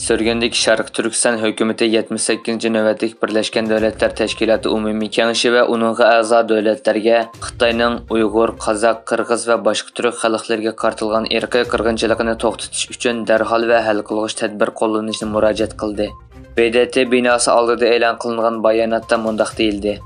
Sürgündeki Şarkı Türkistan Hökuməti 78-ci növbətlik Birləşmiş Dövlətlər Təşkilatı Ümumi Kengişi və onunğa əza dövlətlərə Xitayning Uyğur, Qazaq, Qırğız və başqa türk xalqlarına qartılğan irqiy qırğınçılığını to'xtatish uchun darhol və həll qilg'ich tədbir qo'llanishni murojaat qildi. BDT binosi oldida e'lon qilingan bayonotda mundaq deyildi.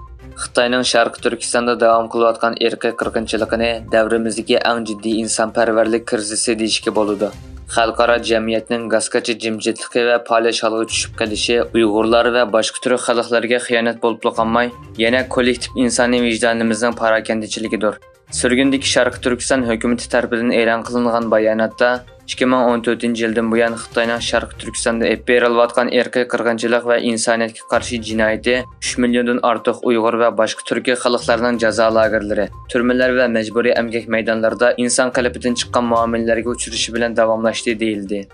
Xitayning Sharq Turkistonda davom qilayotgan irqiy qirg'inchiligini davrimizdagi eng jiddiy insonparvarlik krizisi deyishga bo'ladi. Xalqaro jamiyatning gazgacha jimjitligi va polish holga tushib qolishi Uyg'urlar va boshqa turk xalqlarga xiyonat bo'lib qolmay, yana kollektiv insoniy vijdonimizning parakandichiligidir. Sürgündeki Şarkı Türkistan Hökuməti tərəfindən e'lon qilingan bayonotda 2014-yildan buyon Xitoyning Sharq Turkistonda berilayotgan irqiy qirg'inchilik va insoniyatga qarshi jinoyati 3 milliondan ortiq Uyg'ur va boshqa turkiy xalqlarning jazo lagerlari, turmalar va majburiy emgak maydonlarida inson qalbidan chiqqan muomalalarga uchrashi bilan davomlashdi deyildi.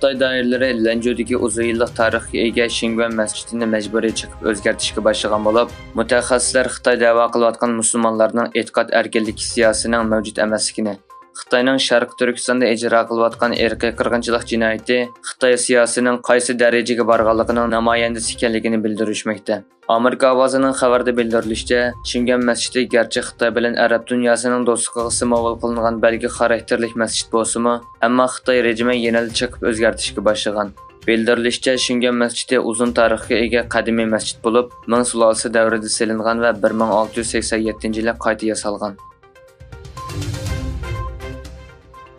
Xitoy doiralari Lanjudagi uzun yillik tarixga ega Shingvan masjidini majburiy chiqib o'zgartirishga boshlagan bo'lib, mutaxassislar Xitoy da'vo qilayotgan musulmonlarning e'tiqod erkinligi siyosatining mavjud emasligini, Xitoyning Sharq Turkistonda ijro qilayotgan irqiy qirg'inchilik jinoyati Xitoy siyosatining qaysi darajaga borganligining namoyandasi ekanligini bildirishmoqda. Amerika ovozining xabarda bildirilishicha, Shingvan masjidi garchi Xitoy bilan arab dunyosining do'stligiga simoval qilingan belgi xarakterlik masjid bo'lsa-mu, ammo Xitoy rejimi yana chiqib o'zgartirishga boshlagan. Bildirilishicha, Shingvan masjidi uzun tarixga ega qadimiy masjid bo'lib, Ming sulolasi davrida silingan va 1687-yilda qayta yasalgan.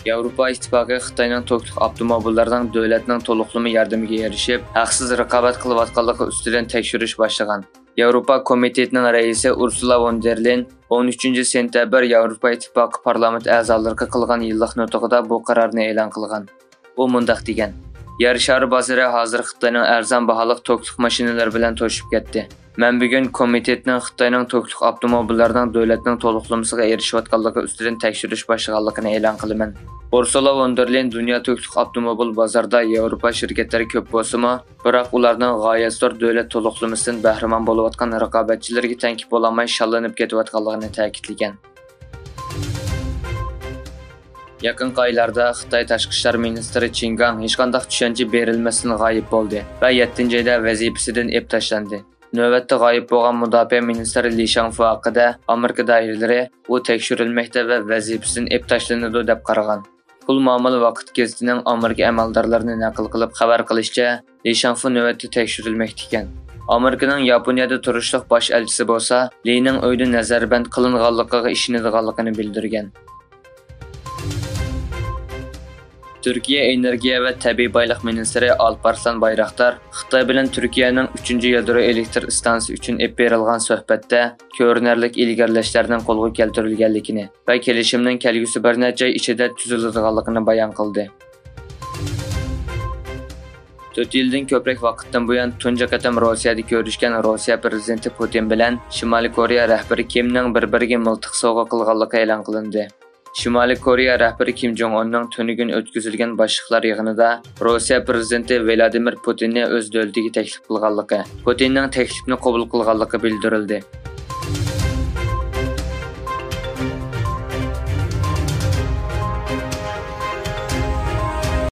Yevropa İttifaqı Xitoyning to'kliq avtomobillarining davlatning to'liqlama yordamiga erishib, haqsiz raqobat qilayotganligi ustidan tekshirish boshlagan. Yevropa Komitetining raisi Ursula von der Leyen 13-sentabr Yevropa İttifaqı parlament a'zolariga qilgan yillik nutqida bu qarorni e'lon qilgan. U mundaq degan: Yer shari bozori hozir Xitoyning arzon baholiq to'kliq mashinalari bilan to'shib ketdi. Men bugun komitetning Xitoyning to'kliq avtomobillarining davlatning to'liqlamasiga erishayotganligi ustidan tekshirish boshlaganligini e'lon qilaman. Ursula von der Leyen dunyo to'kliq avtomobil bozorida Yevropa shirkatlari ko'p bo'lsa-mu, biroq ularning g'oyasidir davlat to'liqlamasidan bahramon bo'layotgan raqobatchilarga tengib bo'lolmay shallanib ketayotganligini ta'kidlagan. Yaqin oylarda Xitoy tashqi ishlar ministri Qin Gang hech qanday tushuncha berilmasdan g'oyib bo'ldi va 7-oyda vazifasidan ep tashlandi. Növbətdə g'oyib bo'lgan mudofaa ministri Li Shangfu haqida Amerika doiralari u tekshirilmoqda va vazifasidan ep tashlanadi deb qaragan. Pul muomala vaqt gazetining Amerika amaldorlarini naql qilib xabar qilishicha, Li Shangfu navbatda tekshirilmoqda ekan. Amerikaning Yaponiyada turishliq bosh elchisi bo'lsa, Lining uyda nazarband qilinganligiga ishonadiganligini bildirgan. Türkiye Energiya və Təbii Baylıq Ministri Alparslan Bayraktar Xitoy bilan Turkiyaning 3-yadro elektr stansiyasi uchun ep berilgan suhbatda ko'rinarlik ilgirlashlarning qo'lga keltirilganligini va kelishimning kelgusi bir necha oy ichida tuziladiganligini bayon qildi. 4 yildan ko'proq vaqtdan buyon tunji qatam Rossiyada ko'rishgan Rossiya prezidenti Putin bilan Shimoliy Koreya rahbari Kimning bir-biriga miltiq sovg'a qilganligi e'lon qilindi. Shimoliy Koreya rahbari Kim Jong-unning tunigun o'tkazilgan boshliqlar yig'inida Rossiya prezidenti Vladimir Putinni o'z davlatiga taklif qilganligi, Putinning taklifini qabul qilganligi bildirildi.